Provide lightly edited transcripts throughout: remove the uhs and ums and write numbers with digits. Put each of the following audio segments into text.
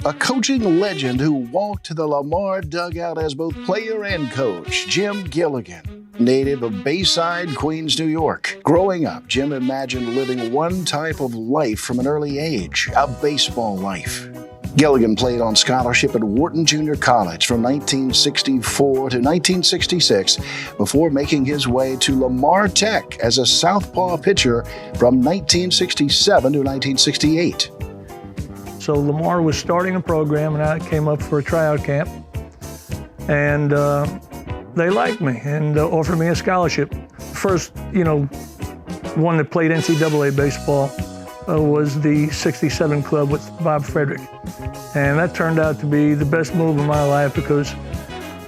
A coaching legend who walked the Lamar dugout as both player and coach, Jim Gilligan, native of Bayside, Queens, New York. Growing up, Jim imagined living one type of life from an early age, a baseball life. Gilligan played on scholarship at Wharton Junior College from 1964 to 1966 before making his way to Lamar Tech as a southpaw pitcher from 1967 to 1968. So Lamar was starting a program, and I came up for a tryout camp, and they liked me and offered me a scholarship. First, one that played NCAA baseball was the 67 club with Bob Frederick. And that turned out to be the best move of my life because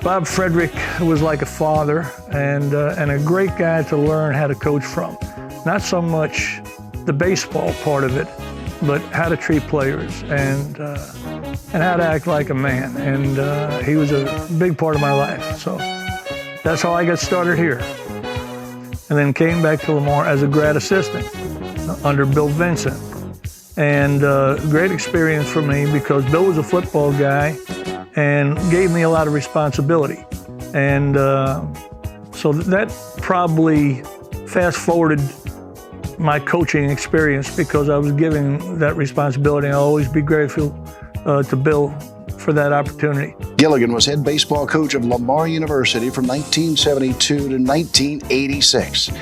Bob Frederick was like a father and a great guy to learn how to coach from. Not so much the baseball part of it, but how to treat players and how to act like a man. And he was a big part of my life. So that's how I got started here. And then came back to Lamar as a grad assistant under Bill Vincent. And great experience for me because Bill was a football guy and gave me a lot of responsibility. And so that probably fast-forwarded my coaching experience because I was given that responsibility. I'll always be grateful to Bill for that opportunity. Gilligan was head baseball coach of Lamar University from 1972 to 1986.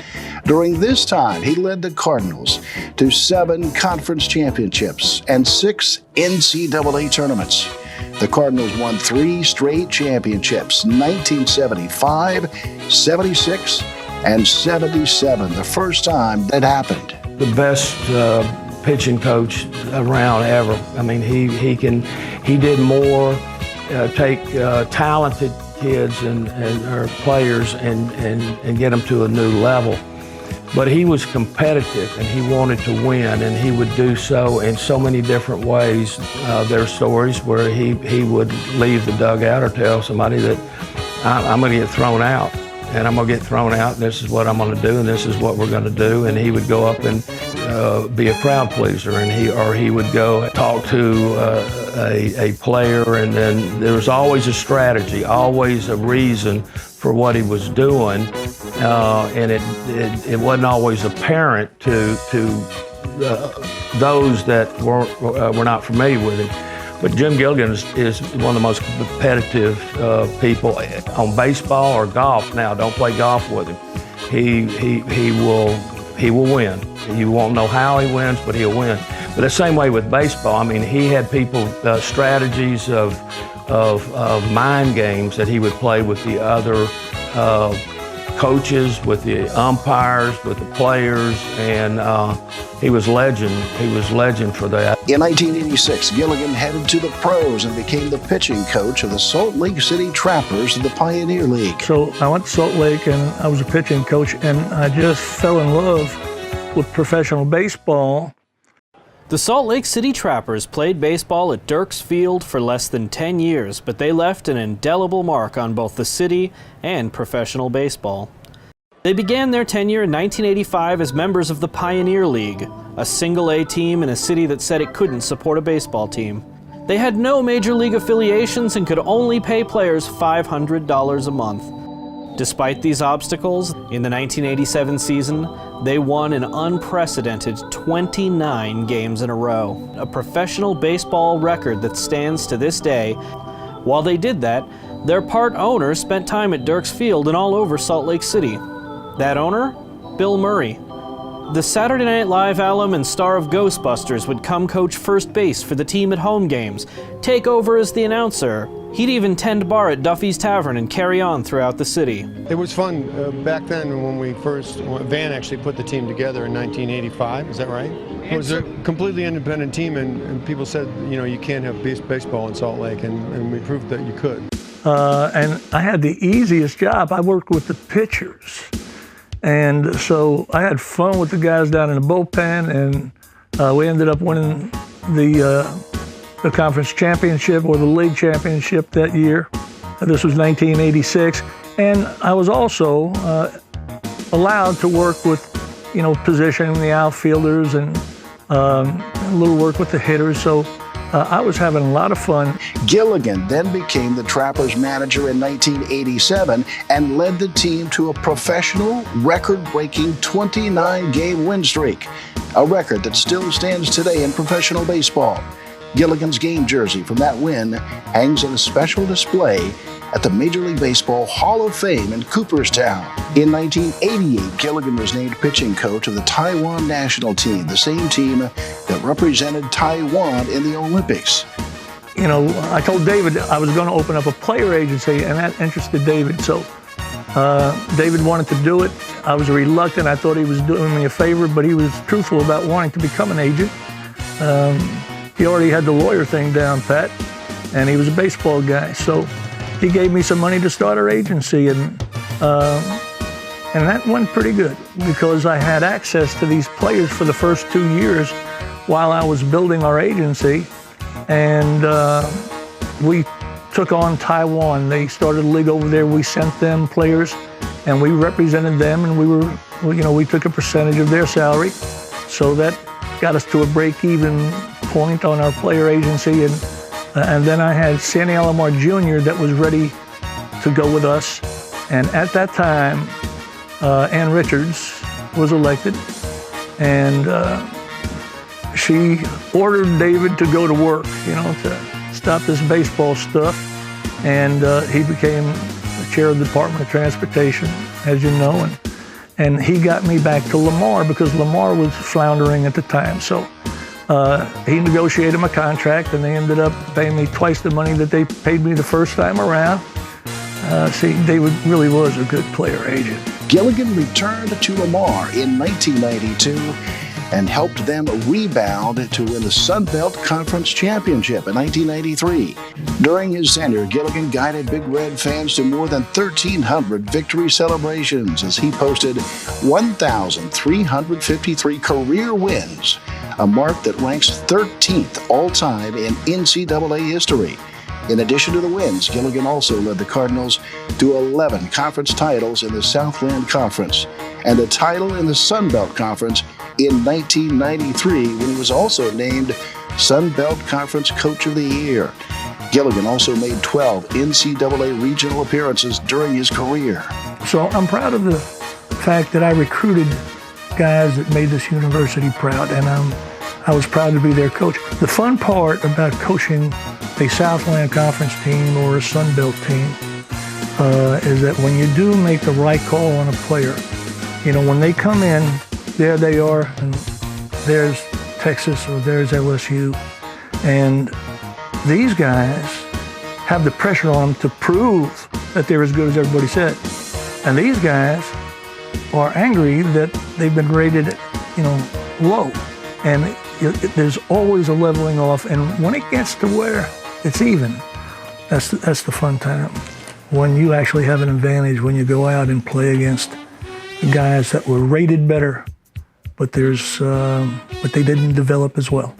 During this time, he led the Cardinals to 7 conference championships and 6 NCAA tournaments. The Cardinals won 3 straight championships, 1975, 76, and 77, the first time that happened. The best pitching coach around ever. I mean, he did more, take talented kids and or players and get them to a new level. But he was competitive and he wanted to win, and he would do so in so many different ways. There are stories where he would leave the dugout or tell somebody that I'm going to get thrown out. And I'm going to get thrown out, and this is what I'm going to do, and this is what we're going to do. And he would go up and be a crowd pleaser, and he would go talk to a player, and then there was always a strategy, always a reason for what he was doing, and it wasn't always apparent to those that were not familiar with him. But Jim Gilligan is one of the most competitive people on baseball or golf. Now, don't play golf with him. He will win. You won't know how he wins, but he'll win. But the same way with baseball. I mean, he had people strategies of mind games that he would play with the other coaches, with the umpires, with the players, and he was legend. He was legend for that. In 1986, Gilligan headed to the pros and became the pitching coach of the Salt Lake City Trappers of the Pioneer League. So I went to Salt Lake and I was a pitching coach, and I just fell in love with professional baseball. The Salt Lake City Trappers played baseball at Dirks Field for less than 10 years, but they left an indelible mark on both the city and professional baseball. They began their tenure in 1985 as members of the Pioneer League, a single-A team in a city that said it couldn't support a baseball team. They had no major league affiliations and could only pay players $500 a month. Despite these obstacles, in the 1987 season, they won an unprecedented 29 games in a row, a professional baseball record that stands to this day. While they did that, their part owner spent time at Dirks Field and all over Salt Lake City. That owner? Bill Murray. The Saturday Night Live alum and star of Ghostbusters would come coach first base for the team at home games, take over as the announcer. He'd even tend bar at Duffy's Tavern and carry on throughout the city. It was fun back then when Van actually put the team together in 1985, is that right? It was a completely independent team, and people said, you can't have baseball in Salt Lake, and we proved that you could. And I had the easiest job. I worked with the pitchers. And so I had fun with the guys down in the bullpen, and we ended up winning the conference championship or the league championship that year. This was 1986. And I was also allowed to work with, positioning the outfielders and a little work with the hitters. So I was having a lot of fun. Gilligan then became the Trappers manager in 1987 and led the team to a professional, record-breaking 29-game win streak, a record that still stands today in professional baseball. Gilligan's game jersey from that win hangs in a special display at the Major League Baseball Hall of Fame in Cooperstown. In 1988, Gilligan was named pitching coach of the Taiwan national team, the same team that represented Taiwan in the Olympics. I told David I was going to open up a player agency, and that interested David. So David wanted to do it. I was reluctant. I thought he was doing me a favor, but he was truthful about wanting to become an agent. He already had the lawyer thing down pat, and he was a baseball guy. So he gave me some money to start our agency, and that went pretty good because I had access to these players for the first 2 years while I was building our agency. And we took on Taiwan. They started a league over there. We sent them players, and we represented them, and we took a percentage of their salary. So that got us to a break-even point on our player agency. And then I had Sandy Lamar Jr. that was ready to go with us. And at that time, Ann Richards was elected, and she ordered David to go to work, to stop this baseball stuff. And he became the chair of the Department of Transportation, as you know. And he got me back to Lamar because Lamar was floundering at the time. So he negotiated my contract, and they ended up paying me twice the money that they paid me the first time around. David really was a good player agent. Gilligan returned to Lamar in 1992 and helped them rebound to win the Sun Belt Conference Championship in 1993. During his tenure, Gilligan guided Big Red fans to more than 1,300 victory celebrations as he posted 1,353 career wins, a mark that ranks 13th all-time in NCAA history. In addition to the wins, Gilligan also led the Cardinals to 11 conference titles in the Southland Conference and a title in the Sun Belt Conference in 1993 when he was also named Sun Belt Conference Coach of the Year. Gilligan also made 12 NCAA regional appearances during his career. So I'm proud of the fact that I recruited guys that made this university proud, and I was proud to be their coach. The fun part about coaching a Southland Conference team or a Sun Belt team is that when you do make the right call on a player, when they come in, there they are, and there's Texas or there's LSU, and these guys have the pressure on them to prove that they're as good as everybody said. And these guys are angry that they've been rated, low. And there's always a leveling off, and when it gets to where it's even, that's the fun time. When you actually have an advantage when you go out and play against guys that were rated better, but they didn't develop as well.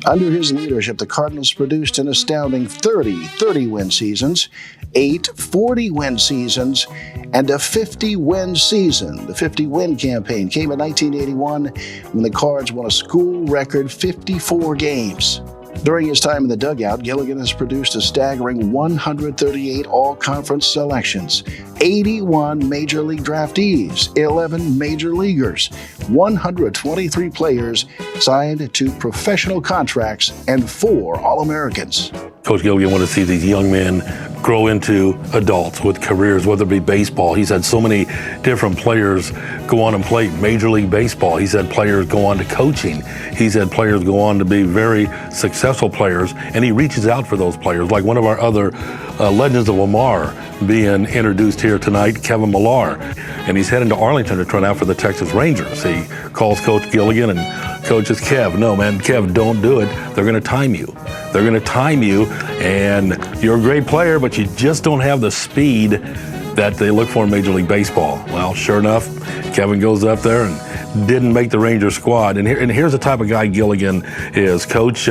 Under his leadership, the Cardinals produced an astounding 30 30-win seasons, 8 40-win seasons, and a 50-win season. The 50-win campaign came in 1981 when the Cards won a school record 54 games. During his time in the dugout, Gilligan has produced a staggering 138 all-conference selections, 81 major league draftees, 11 major leaguers, 123 players signed to professional contracts, and 4 All-Americans. Coach Gilligan wanted to see these young men grow into adults with careers, whether it be baseball. He's had so many different players go on and play Major League Baseball. He's had players go on to coaching. He's had players go on to be very successful players, and he reaches out for those players, like one of our other legends of Lamar being introduced here tonight, Kevin Millar. And he's heading to Arlington to try out for the Texas Rangers. He calls Coach Gilligan and coaches Kev, no, man, Kev, don't do it. They're going to time you. They're going to time you, and you're a great player, but you just don't have the speed that they look for in Major League Baseball. Well, sure enough, Kevin goes up there and didn't make the Rangers squad. And here's the type of guy Gilligan is. Coach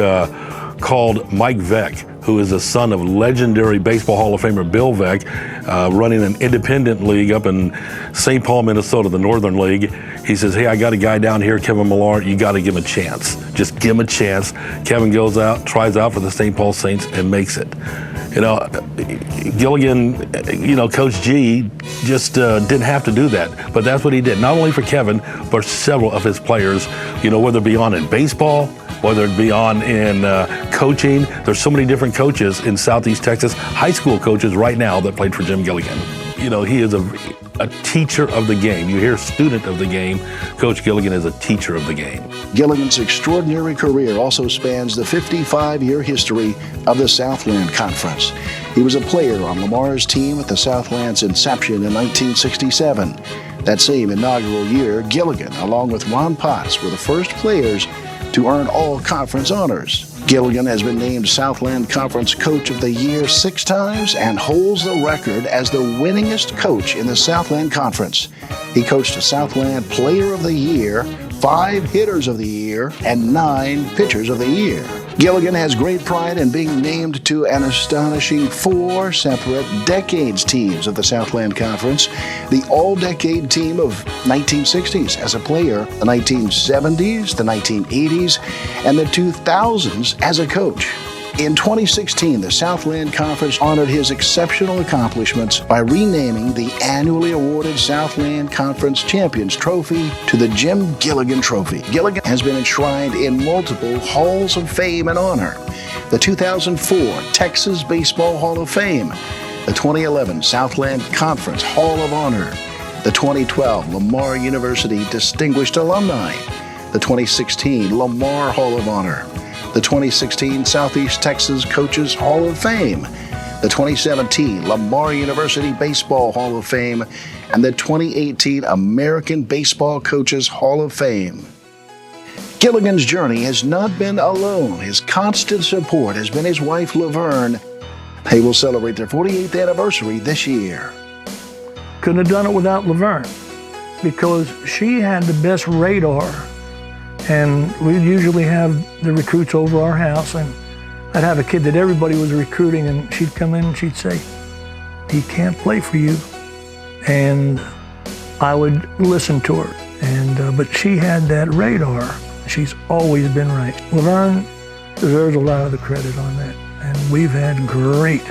called Mike Veck, who is the son of legendary Baseball Hall of Famer Bill Veck, running an independent league up in St. Paul, Minnesota, the Northern League. He says, hey, I got a guy down here, Kevin Millar, you got to give him a chance. Just give him a chance. Kevin goes out, tries out for the St. Paul Saints, and makes it. You know, Gilligan, you know, Coach G just didn't have to do that, but that's what he did, not only for Kevin, but several of his players, you know, whether it be on in baseball, whether it be on in coaching. There's so many different coaches in Southeast Texas, high school coaches right now that played for Jim Gilligan. You know, he is a teacher of the game. You hear student of the game. Coach Gilligan is a teacher of the game. Gilligan's extraordinary career also spans the 55-year history of the Southland Conference. He was a player on Lamar's team at the Southland's inception in 1967. That same inaugural year, Gilligan, along with Ron Potts, were the first players to earn all conference honors. Gilligan has been named Southland Conference Coach of the Year 6 times and holds the record as the winningest coach in the Southland Conference. He coached a Southland Player of the Year, 5 Hitters of the Year, and 9 Pitchers of the Year. Gilligan has great pride in being named to an astonishing 4 separate decades teams of the Southland Conference. The all-decade team of 1960s as a player, the 1970s, the 1980s, and the 2000s as a coach. In 2016, the Southland Conference honored his exceptional accomplishments by renaming the annually awarded Southland Conference Champions Trophy to the Jim Gilligan Trophy. Gilligan has been enshrined in multiple Halls of Fame and Honor: the 2004 Texas Baseball Hall of Fame, the 2011 Southland Conference Hall of Honor, the 2012 Lamar University Distinguished Alumni, the 2016 Lamar Hall of Honor, the 2016 Southeast Texas Coaches Hall of Fame, the 2017 Lamar University Baseball Hall of Fame, and the 2018 American Baseball Coaches Hall of Fame. Gilligan's journey has not been alone. His constant support has been his wife, Laverne. They will celebrate their 48th anniversary this year. Couldn't have done it without Laverne, because she had the best radar. And we'd usually have the recruits over our house, and I'd have a kid that everybody was recruiting, and she'd come in and she'd say, he can't play for you. And I would listen to her. And but she had that radar. She's always been right. Laverne deserves a lot of the credit on that. And we've had great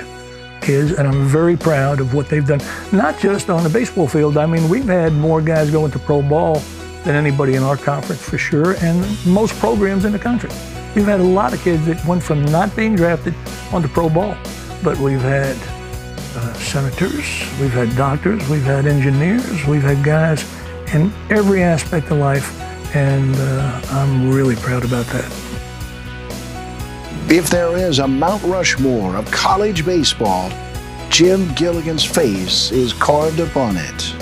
kids, and I'm very proud of what they've done. Not just on the baseball field. I mean, we've had more guys going to pro ball than anybody in our conference, for sure, and most programs in the country. We've had a lot of kids that went from not being drafted onto pro ball. But we've had senators, we've had doctors, we've had engineers, we've had guys in every aspect of life, and I'm really proud about that. If there is a Mount Rushmore of college baseball, Jim Gilligan's face is carved upon it.